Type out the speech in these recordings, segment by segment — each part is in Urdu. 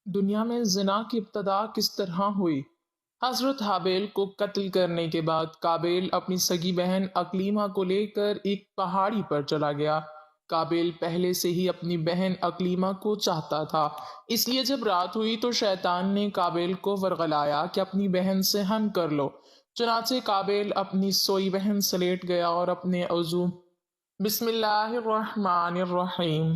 دنیا میں زنا کی ابتدا کس طرح ہوئی؟ حضرت حابیل کو قتل کرنے کے بعد قابیل اپنی سگی بہن اکلیمہ کو لے کر ایک پہاڑی پر چلا گیا۔ قابیل پہلے سے ہی اپنی بہن اکلیمہ کو چاہتا تھا، اس لیے جب رات ہوئی تو شیطان نے قابیل کو ورغلایا کہ اپنی بہن سے ہم کر لو۔ چنانچہ قابیل اپنی سوئی بہن سے لیٹ گیا اور اپنے عضو بسم اللہ الرحمن الرحیم۔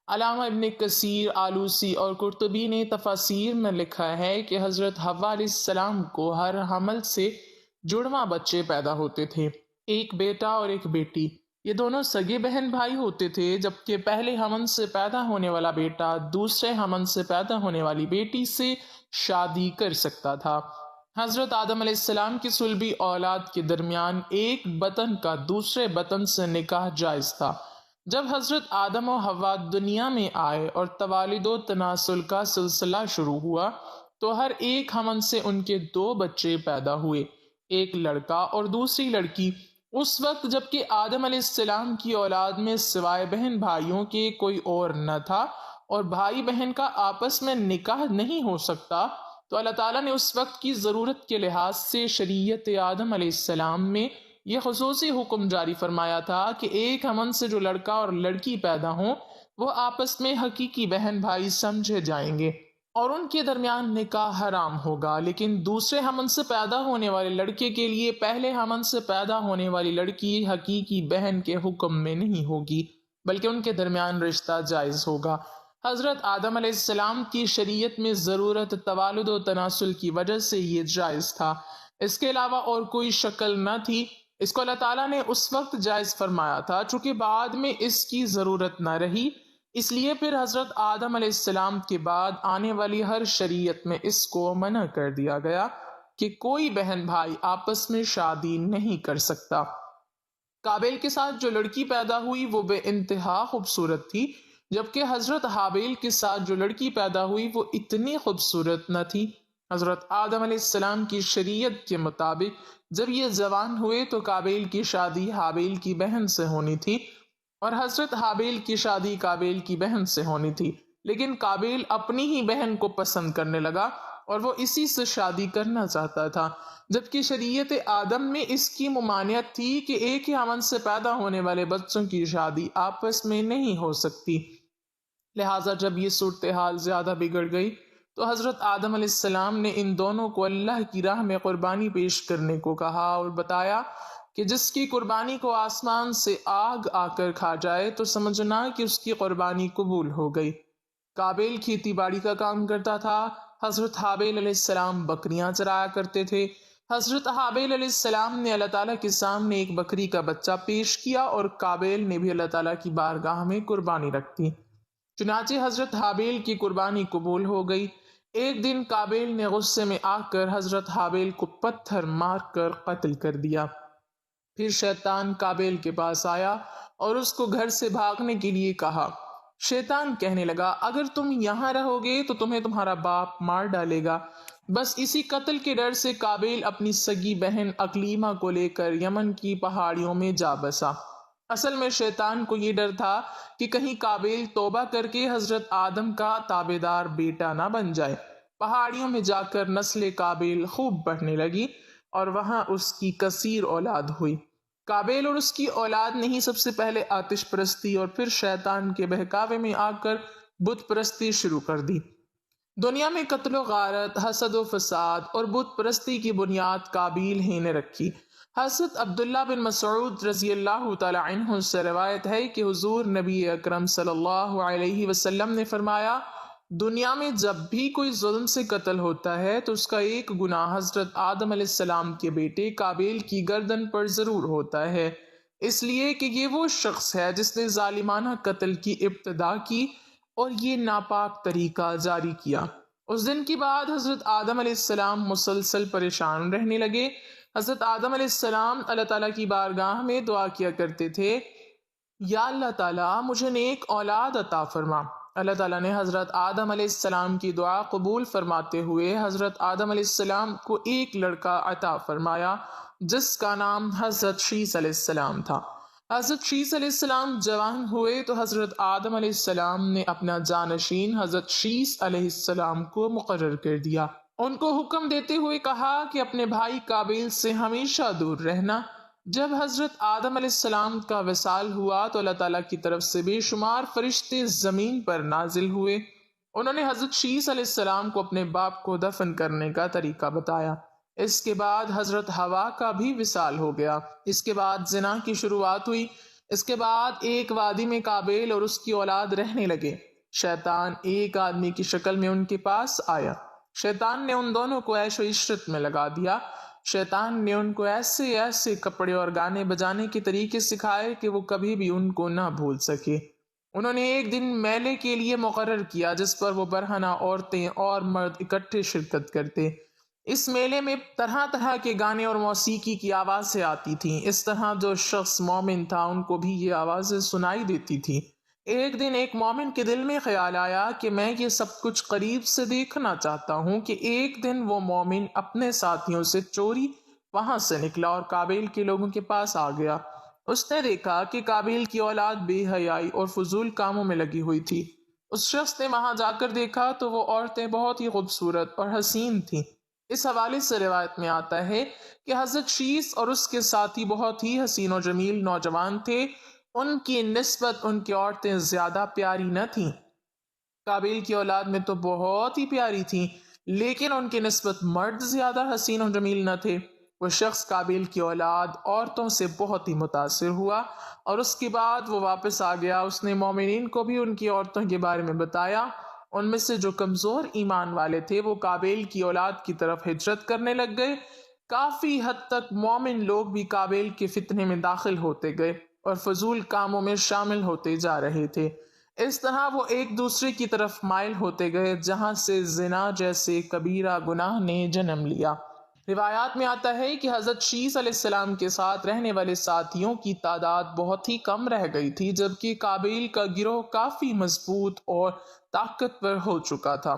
علامہ ابن کثیر آلوسی اور قرطبی نے تفاسیر میں لکھا ہے کہ حضرت حوا علیہ السلام کو ہر حمل سے جڑواں بچے پیدا ہوتے تھے، ایک بیٹا اور ایک بیٹی۔ یہ دونوں سگے بہن بھائی ہوتے تھے، جبکہ پہلے حمل سے پیدا ہونے والا بیٹا دوسرے حمل سے پیدا ہونے والی بیٹی سے شادی کر سکتا تھا۔ حضرت آدم علیہ السلام کی صلبی اولاد کے درمیان ایک بطن کا دوسرے بطن سے نکاح جائز تھا۔ جب حضرت آدم و حوا دنیا میں آئے اور توالد و تناسل کا سلسلہ شروع ہوا تو ہر ایک حمل سے ان کے دو بچے پیدا ہوئے، ایک لڑکا اور دوسری لڑکی۔ اس وقت جبکہ آدم علیہ السلام کی اولاد میں سوائے بہن بھائیوں کے کوئی اور نہ تھا اور بھائی بہن کا آپس میں نکاح نہیں ہو سکتا، تو اللہ تعالیٰ نے اس وقت کی ضرورت کے لحاظ سے شریعت آدم علیہ السلام میں یہ خصوصی حکم جاری فرمایا تھا کہ ایک حمل سے جو لڑکا اور لڑکی پیدا ہوں وہ آپس میں حقیقی بہن بھائی سمجھے جائیں گے اور ان کے درمیان نکاح حرام ہوگا، لیکن دوسرے حمل سے پیدا ہونے والے لڑکے کے لیے پہلے حمل سے پیدا ہونے والی لڑکی حقیقی بہن کے حکم میں نہیں ہوگی، بلکہ ان کے درمیان رشتہ جائز ہوگا۔ حضرت آدم علیہ السلام کی شریعت میں ضرورت توالد و تناسل کی وجہ سے یہ جائز تھا، اس کے علاوہ اور کوئی شکل نہ تھی۔ اس کو اللہ تعالیٰ نے اس وقت جائز فرمایا تھا چونکہ بعد میں اس کی ضرورت نہ رہی، اس لیے پھر حضرت آدم علیہ السلام کے بعد آنے والی ہر شریعت میں اس کو منع کر دیا گیا کہ کوئی بہن بھائی آپس میں شادی نہیں کر سکتا۔ قابیل کے ساتھ جو لڑکی پیدا ہوئی وہ بے انتہا خوبصورت تھی، جبکہ حضرت حابیل کے ساتھ جو لڑکی پیدا ہوئی وہ اتنی خوبصورت نہ تھی۔ حضرت آدم علیہ السلام کی شریعت کے مطابق جب یہ جوان ہوئے تو قابیل کی شادی حابیل کی بہن سے ہونی تھی اور حضرت حابیل کی شادی قابیل کی بہن سے ہونی تھی، لیکن قابیل اپنی ہی بہن کو پسند کرنے لگا اور وہ اسی سے شادی کرنا چاہتا تھا، جبکہ شریعت آدم میں اس کی ممانعت تھی کہ ایک ہی حمل سے پیدا ہونے والے بچوں کی شادی آپس میں نہیں ہو سکتی۔ لہٰذا جب یہ صورتحال زیادہ بگڑ گئی تو حضرت آدم علیہ السلام نے ان دونوں کو اللہ کی راہ میں قربانی پیش کرنے کو کہا اور بتایا کہ جس کی قربانی کو آسمان سے آگ آ کر کھا جائے تو سمجھنا کہ اس کی قربانی قبول ہو گئی۔ قابیل کھیتی باڑی کا کام کرتا تھا، حضرت حابیل علیہ السلام بکریاں چرایا کرتے تھے۔ حضرت حابیل علیہ السلام نے اللہ تعالیٰ کے سامنے ایک بکری کا بچہ پیش کیا اور قابیل نے بھی اللہ تعالیٰ کی بارگاہ میں قربانی رکھ دی، چنانچہ حضرت حابیل کی قربانی قبول ہو گئی۔ ایک دن قابیل نے غصے میں آ کر حضرت حابیل کو پتھر مار کر قتل کر دیا۔ پھر شیطان قابیل کے پاس آیا اور اس کو گھر سے بھاگنے کے لیے کہا۔ شیطان کہنے لگا اگر تم یہاں رہو گے تو تمہیں تمہارا باپ مار ڈالے گا۔ بس اسی قتل کے ڈر سے قابیل اپنی سگی بہن اکلیمہ کو لے کر یمن کی پہاڑیوں میں جا بسا۔ اصل میں شیطان کو یہ ڈر تھا کہ کہیں قابیل توبہ کر کے حضرت آدم کا تابعدار بیٹا نہ بن جائے۔ پہاڑیوں میں جا کر نسل قابیل خوب بڑھنے لگی اور وہاں اس کی کثیر اولاد ہوئی۔ قابیل اور اس کی اولاد نے ہی سب سے پہلے آتش پرستی اور پھر شیطان کے بہکاوے میں آ کر بت پرستی شروع کر دی۔ دنیا میں قتل و غارت، حسد و فساد اور بت پرستی کی بنیاد قابیل ہی نے رکھی۔ حضرت عبداللہ بن مسعود رضی اللہ تعالی عنہ سے روایت ہے کہ حضور نبی اکرم صلی اللہ علیہ وسلم نے فرمایا دنیا میں جب بھی کوئی ظلم سے قتل ہوتا ہے تو اس کا ایک گناہ حضرت آدم علیہ السلام کے بیٹے قابیل کی گردن پر ضرور ہوتا ہے، اس لیے کہ یہ وہ شخص ہے جس نے ظالمانہ قتل کی ابتدا کی اور یہ ناپاک طریقہ جاری کیا۔ اس دن کے بعد حضرت آدم علیہ السلام مسلسل پریشان رہنے لگے۔ حضرت آدم علیہ السلام اللہ تعالیٰ کی بارگاہ میں دعا کیا کرتے تھے، یا اللہ تعالیٰ مجھے نیک اولاد عطا فرما۔ اللہ تعالیٰ نے حضرت آدم علیہ السلام کی دعا قبول فرماتے ہوئے حضرت آدم علیہ السلام کو ایک لڑکا عطا فرمایا جس کا نام حضرت شیس علیہ السلام تھا۔ حضرت شیس علیہ السلام جوان ہوئے تو حضرت آدم علیہ السلام نے اپنا جانشین حضرت شیس علیہ السلام کو مقرر کر دیا۔ ان کو حکم دیتے ہوئے کہا کہ اپنے بھائی قابیل سے ہمیشہ دور رہنا۔ جب حضرت آدم علیہ السلام کا وصال ہوا تو اللہ تعالیٰ کی طرف سے بے شمار فرشتے زمین پر نازل ہوئے۔ انہوں نے حضرت شیس علیہ السلام کو اپنے باپ کو دفن کرنے کا طریقہ بتایا۔ اس کے بعد حضرت حوا کا بھی وصال ہو گیا۔ اس کے بعد زنا کی شروعات ہوئی۔ اس کے بعد ایک وادی میں قابیل اور اس کی اولاد رہنے لگے۔ شیطان ایک آدمی کی شکل میں ان کے پاس آیا۔ شیطان نے ان دونوں کو عیش و عشرت میں لگا دیا۔ شیطان نے ان کو ایسے ایسے کپڑے اور گانے بجانے کے طریقے سکھائے کہ وہ کبھی بھی ان کو نہ بھول سکے۔ انہوں نے ایک دن میلے کے لیے مقرر کیا جس پر وہ برہنہ عورتیں اور مرد اکٹھے شرکت کرتے۔ اس میلے میں طرح طرح کے گانے اور موسیقی کی آوازیں آتی تھیں۔ اس طرح جو شخص مومن تھا ان کو بھی یہ آوازیں سنائی دیتی تھی۔ ایک دن ایک مومن کے دل میں خیال آیا کہ میں یہ سب کچھ قریب سے دیکھنا چاہتا ہوں کہ ایک دن وہ مومن اپنے ساتھیوں سے چوری وہاں سے نکلا اور قابیل کے لوگوں کے پاس آ گیا۔ اس نے دیکھا کہ قابیل کی اولاد بے حیائی اور فضول کاموں میں لگی ہوئی تھی۔ اس شخص نے وہاں جا کر دیکھا تو وہ عورتیں بہت ہی خوبصورت اور حسین تھیں۔ اس حوالے سے روایت میں آتا ہے کہ حضرت شیس اور اس کے ساتھی بہت ہی حسین و جمیل نوجوان تھے۔ ان کی نسبت ان کی عورتیں زیادہ پیاری نہ تھیں۔ قابیل کی اولاد میں تو بہت ہی پیاری تھیں، لیکن ان کی نسبت مرد زیادہ حسین و جمیل نہ تھے۔ وہ شخص قابیل کی اولاد عورتوں سے بہت ہی متاثر ہوا اور اس کے بعد وہ واپس آ گیا۔ اس نے مومنین کو بھی ان کی عورتوں کے بارے میں بتایا۔ ان میں سے جو کمزور ایمان والے تھے وہ قابیل کی اولاد کی طرف ہجرت کرنے لگ گئے۔ کافی حد تک مومن لوگ بھی قابیل کے فتنے میں داخل ہوتے گئے اور فضول کاموں میں شامل ہوتے جا رہے تھے۔ اس طرح وہ ایک دوسرے کی طرف مائل ہوتے گئے جہاں سے زنا جیسے کبیرہ گناہ نے جنم لیا۔ روایات میں آتا ہے کہ حضرت شیس علیہ السلام کے ساتھ رہنے والے ساتھیوں کی تعداد بہت ہی کم رہ گئی تھی، جبکہ قابیل کا گروہ کافی مضبوط اور طاقتور ہو چکا تھا۔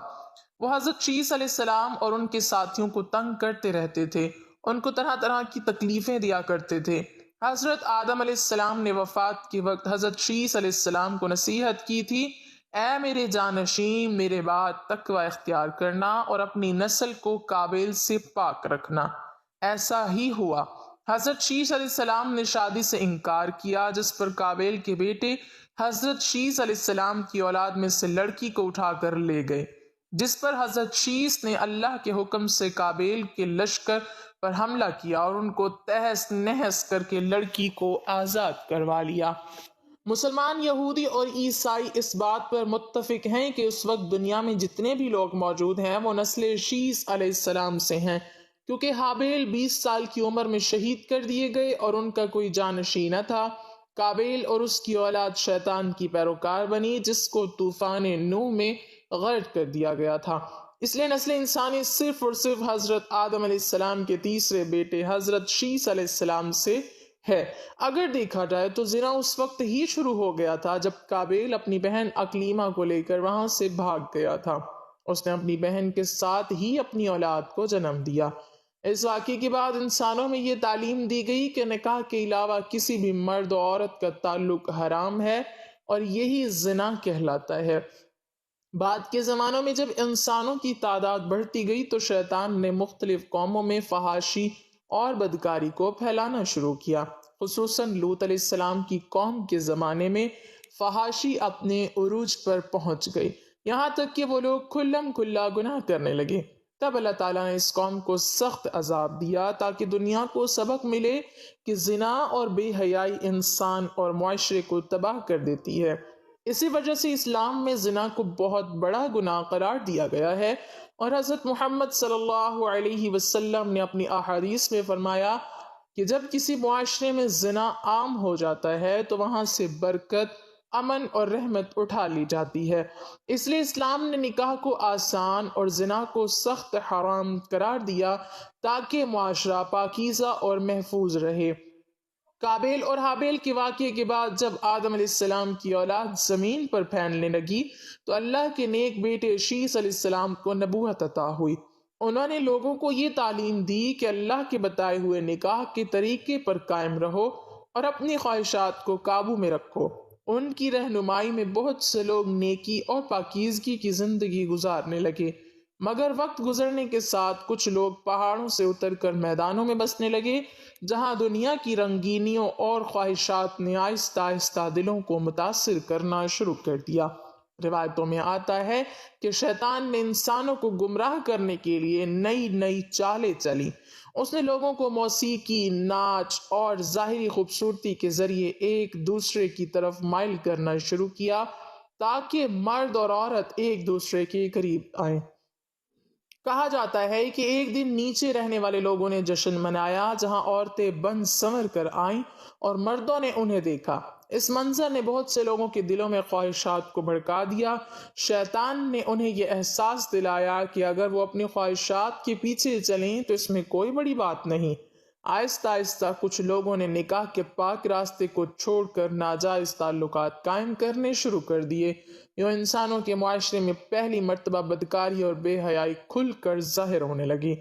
وہ حضرت شیس علیہ السلام اور ان کے ساتھیوں کو تنگ کرتے رہتے تھے، ان کو طرح طرح کی تکلیفیں دیا کرتے تھے۔ حضرت آدم علیہ السلام نے وفات کے وقت حضرت شیس علیہ السلام کو نصیحت کی تھی، اے میرے جانشین، میرے بعد تقوی اختیار کرنا اور اپنی نسل کو قابیل سے پاک رکھنا۔ ایسا ہی ہوا۔ حضرت شیس علیہ السلام نے شادی سے انکار کیا، جس پر قابیل کے بیٹے حضرت شیس علیہ السلام کی اولاد میں سے لڑکی کو اٹھا کر لے گئے، جس پر حضرت شیس نے اللہ کے حکم سے قابیل کے لشکر پر حملہ کیا اور ان کو تہس نہس کر کے لڑکی کو آزاد کروا لیا۔ مسلمان، یہودی اور عیسائی اس بات پر متفق ہیں کہ اس وقت دنیا میں جتنے بھی لوگ موجود ہیں وہ نسل شیس علیہ السلام سے ہیں، کیونکہ حابیل 20 سال کی عمر میں شہید کر دیے گئے اور ان کا کوئی جانشین نہ تھا۔ قابیل اور اس کی اولاد شیطان کی پیروکار بنی، جس کو طوفان نوح میں غرق کر دیا گیا تھا۔ اس لیے نسل انسانی صرف اور صرف حضرت آدم علیہ السلام کے تیسرے بیٹے حضرت شیس علیہ السلام سے ہے۔ اگر دیکھا جائے تو زنا اس وقت ہی شروع ہو گیا تھا جب قابیل اپنی بہن اکلیمہ کو لے کر وہاں سے بھاگ گیا تھا۔ اس نے اپنی بہن کے ساتھ ہی اپنی اولاد کو جنم دیا۔ اس واقعے کے بعد انسانوں میں یہ تعلیم دی گئی کہ نکاح کے علاوہ کسی بھی مرد و عورت کا تعلق حرام ہے اور یہی زنا کہلاتا ہے۔ بعد کے زمانوں میں جب انسانوں کی تعداد بڑھتی گئی تو شیطان نے مختلف قوموں میں فحاشی اور بدکاری کو پھیلانا شروع کیا۔ خصوصاً لوط علیہ السلام کی قوم کے زمانے میں فحاشی اپنے عروج پر پہنچ گئی، یہاں تک کہ وہ لوگ کھلم کھلا گناہ کرنے لگے۔ تب اللہ تعالیٰ نے اس قوم کو سخت عذاب دیا تاکہ دنیا کو سبق ملے کہ زنا اور بے حیائی انسان اور معاشرے کو تباہ کر دیتی ہے۔ اسی وجہ سے اسلام میں زنا کو بہت بڑا گناہ قرار دیا گیا ہے، اور حضرت محمد صلی اللہ علیہ وسلم نے اپنی احادیث میں فرمایا کہ جب کسی معاشرے میں زنا عام ہو جاتا ہے تو وہاں سے برکت، امن اور رحمت اٹھا لی جاتی ہے۔ اس لیے اسلام نے نکاح کو آسان اور زنا کو سخت حرام قرار دیا تاکہ معاشرہ پاکیزہ اور محفوظ رہے۔ قابیل اور حابیل کے واقعے کے بعد جب آدم علیہ السلام کی اولاد زمین پر پھیلنے لگی تو اللہ کے نیک بیٹے شیس علیہ السلام کو نبوت عطا ہوئی۔ انہوں نے لوگوں کو یہ تعلیم دی کہ اللہ کے بتائے ہوئے نکاح کے طریقے پر قائم رہو اور اپنی خواہشات کو قابو میں رکھو۔ ان کی رہنمائی میں بہت سے لوگ نیکی اور پاکیزگی کی زندگی گزارنے لگے، مگر وقت گزرنے کے ساتھ کچھ لوگ پہاڑوں سے اتر کر میدانوں میں بسنے لگے، جہاں دنیا کی رنگینیوں اور خواہشات نے آہستہ آہستہ دلوں کو متاثر کرنا شروع کر دیا۔ روایتوں میں آتا ہے کہ شیطان نے انسانوں کو گمراہ کرنے کے لیے نئی نئی چالیں چلی۔ اس نے لوگوں کو موسیقی، ناچ اور ظاہری خوبصورتی کے ذریعے ایک دوسرے کی طرف مائل کرنا شروع کیا تاکہ مرد اور عورت ایک دوسرے کے قریب آئیں۔ کہا جاتا ہے کہ ایک دن نیچے رہنے والے لوگوں نے جشن منایا جہاں عورتیں بن سنور کر آئیں اور مردوں نے انہیں دیکھا۔ اس منظر نے بہت سے لوگوں کے دلوں میں خواہشات کو بھڑکا دیا۔ شیطان نے انہیں یہ احساس دلایا کہ اگر وہ اپنی خواہشات کے پیچھے چلیں تو اس میں کوئی بڑی بات نہیں۔ آہستہ آہستہ کچھ لوگوں نے نکاح کے پاک راستے کو چھوڑ کر ناجائز تعلقات قائم کرنے شروع کر دیے۔ یوں انسانوں کے معاشرے میں پہلی مرتبہ بدکاری اور بے حیائی کھل کر ظاہر ہونے لگی۔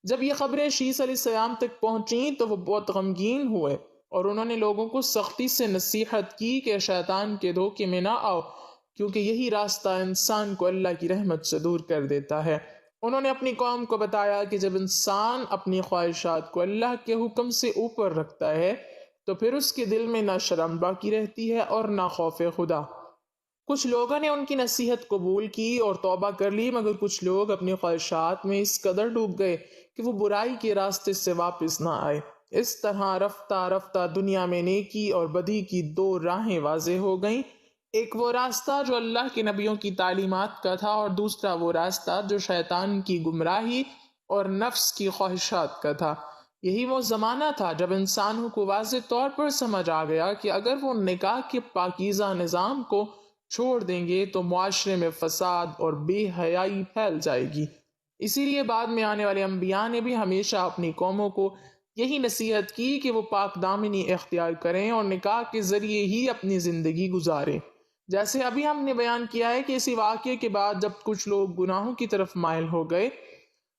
جب یہ خبریں شیس علیہ السلام تک پہنچیں تو وہ بہت غمگین ہوئے اور انہوں نے لوگوں کو سختی سے نصیحت کی کہ شیطان کے دھوکے میں نہ آؤ، کیونکہ یہی راستہ انسان کو اللہ کی رحمت سے دور کر دیتا ہے۔ انہوں نے اپنی قوم کو بتایا کہ جب انسان اپنی خواہشات کو اللہ کے حکم سے اوپر رکھتا ہے تو پھر اس کے دل میں نہ شرم باقی رہتی ہے اور نہ خوف خدا۔ کچھ لوگوں نے ان کی نصیحت قبول کی اور توبہ کر لی، مگر کچھ لوگ اپنی خواہشات میں اس قدر ڈوب گئے کہ وہ برائی کے راستے سے واپس نہ آئے۔ اس طرح رفتہ رفتہ دنیا میں نیکی اور بدی کی دو راہیں واضح ہو گئیں، ایک وہ راستہ جو اللہ کے نبیوں کی تعلیمات کا تھا اور دوسرا وہ راستہ جو شیطان کی گمراہی اور نفس کی خواہشات کا تھا۔ یہی وہ زمانہ تھا جب انسانوں کو واضح طور پر سمجھ آ گیا کہ اگر وہ نکاح کے پاکیزہ نظام کو چھوڑ دیں گے تو معاشرے میں فساد اور بے حیائی پھیل جائے گی۔ اسی لیے بعد میں آنے والے انبیاء نے بھی ہمیشہ اپنی قوموں کو یہی نصیحت کی کہ وہ پاک دامنی اختیار کریں اور نکاح کے ذریعے ہی اپنی زندگی گزاریں۔ جیسے ابھی ہم نے بیان کیا ہے کہ اسی واقعے کے بعد جب کچھ لوگ گناہوں کی طرف مائل ہو گئے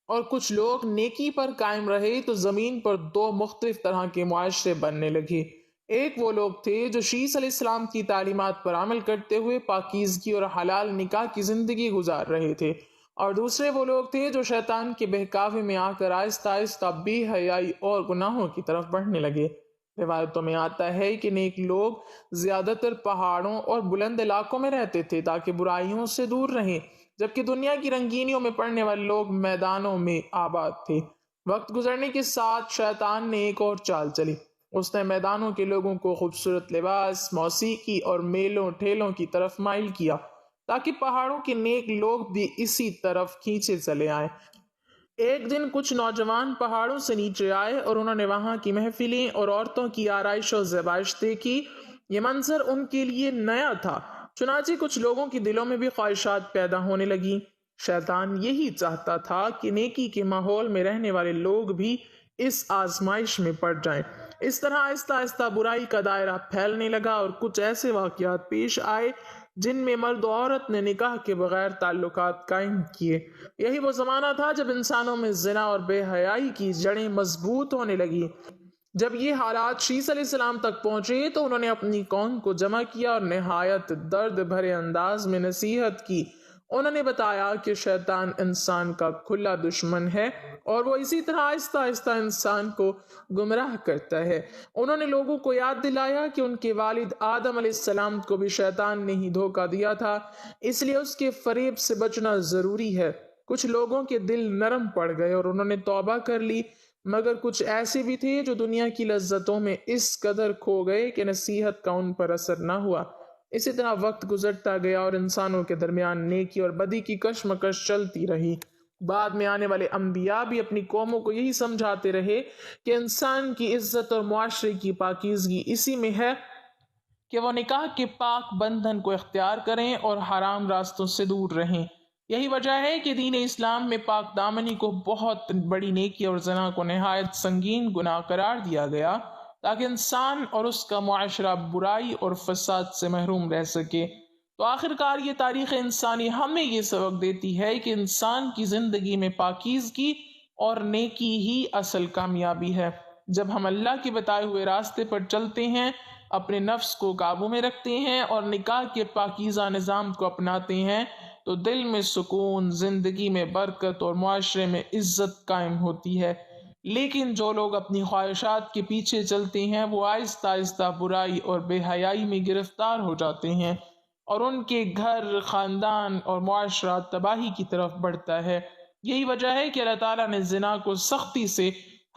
اور کچھ لوگ نیکی پر قائم رہے تو زمین پر دو مختلف طرح کے معاشرے بننے لگے۔ ایک وہ لوگ تھے جو شیس علیہ السلام کی تعلیمات پر عمل کرتے ہوئے پاکیزگی اور حلال نکاح کی زندگی گزار رہے تھے، اور دوسرے وہ لوگ تھے جو شیطان کے بہکاوے میں آ کر آہستہ آہستہ بے حیائی اور گناہوں کی طرف بڑھنے لگے۔ روایتوں میں آتا ہے کہ نیک لوگ زیادہ تر پہاڑوں اور بلند علاقوں میں رہتے تھے تاکہ برائیوں سے دور رہیں، جبکہ دنیا کی رنگینیوں میں پڑنے والے لوگ میدانوں میں آباد تھے۔ وقت گزرنے کے ساتھ شیطان نے ایک اور چال چلی۔ اس نے میدانوں کے لوگوں کو خوبصورت لباس، موسیقی اور میلوں ٹھیلوں کی طرف مائل کیا تاکہ پہاڑوں کے نیک لوگ بھی اسی طرف کھینچے چلے آئیں۔ ایک دن کچھ نوجوان پہاڑوں سے نیچے آئے اور انہوں نے وہاں کی محفلیں اور عورتوں کی آرائش و زیبائش دیکھی۔ یہ منظر ان کے لیے نیا تھا، چنانچہ کچھ لوگوں کے دلوں میں بھی خواہشات پیدا ہونے لگیں۔ شیطان یہی چاہتا تھا کہ نیکی کے ماحول میں رہنے والے لوگ بھی اس آزمائش میں پڑ جائیں۔ اس طرح آہستہ آہستہ برائی کا دائرہ پھیلنے لگا اور کچھ ایسے واقعات پیش آئے جن میں مرد و عورت نے نکاح کے بغیر تعلقات قائم کیے۔ یہی وہ زمانہ تھا جب انسانوں میں زنا اور بے حیائی کی جڑیں مضبوط ہونے لگی۔ جب یہ حالات شیس علیہ السلام تک پہنچے تو انہوں نے اپنی قوم کو جمع کیا اور نہایت درد بھرے انداز میں نصیحت کی۔ انہوں نے بتایا کہ شیطان انسان کا کھلا دشمن ہے اور وہ اسی طرح آہستہ آہستہ انسان کو گمراہ کرتا ہے۔ انہوں نے لوگوں کو یاد دلایا کہ ان کے والد آدم علیہ السلام کو بھی شیطان نے ہی دھوکہ دیا تھا، اس لیے اس کے فریب سے بچنا ضروری ہے۔ کچھ لوگوں کے دل نرم پڑ گئے اور انہوں نے توبہ کر لی، مگر کچھ ایسے بھی تھے جو دنیا کی لذتوں میں اس قدر کھو گئے کہ نصیحت کا ان پر اثر نہ ہوا۔ اسی طرح وقت گزرتا گیا اور انسانوں کے درمیان نیکی اور بدی کی کشمکش چلتی رہی۔ بعد میں آنے والے انبیاء بھی اپنی قوموں کو یہی سمجھاتے رہے کہ انسان کی عزت اور معاشرے کی پاکیزگی اسی میں ہے کہ وہ نکاح کے پاک بندھن کو اختیار کریں اور حرام راستوں سے دور رہیں۔ یہی وجہ ہے کہ دین اسلام میں پاک دامنی کو بہت بڑی نیکی اور زنا کو نہایت سنگین گناہ قرار دیا گیا تاکہ انسان اور اس کا معاشرہ برائی اور فساد سے محروم رہ سکے۔ تو آخر کار یہ تاریخ انسانی ہمیں یہ سبق دیتی ہے کہ انسان کی زندگی میں پاکیزگی اور نیکی ہی اصل کامیابی ہے۔ جب ہم اللہ کے بتائے ہوئے راستے پر چلتے ہیں، اپنے نفس کو قابو میں رکھتے ہیں اور نکاح کے پاکیزہ نظام کو اپناتے ہیں تو دل میں سکون، زندگی میں برکت اور معاشرے میں عزت قائم ہوتی ہے۔ لیکن جو لوگ اپنی خواہشات کے پیچھے چلتے ہیں وہ آہستہ آہستہ برائی اور بے حیائی میں گرفتار ہو جاتے ہیں اور ان کے گھر، خاندان اور معاشرہ تباہی کی طرف بڑھتا ہے۔ یہی وجہ ہے کہ اللہ تعالیٰ نے زنا کو سختی سے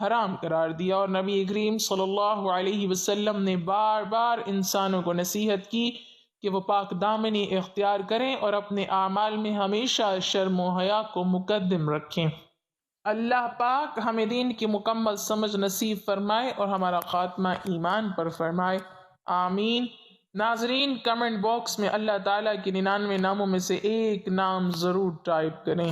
حرام قرار دیا، اور نبی کریم صلی اللہ علیہ وسلم نے بار بار انسانوں کو نصیحت کی کہ وہ پاک دامنی اختیار کریں اور اپنے اعمال میں ہمیشہ شرم و حیا کو مقدم رکھیں۔ اللہ پاک ہمیں دین کی مکمل سمجھ نصیب فرمائے اور ہمارا خاتمہ ایمان پر فرمائے، آمین۔ ناظرین، کمنٹ باکس میں اللہ تعالیٰ کے 99 ناموں میں سے ایک نام ضرور ٹائپ کریں۔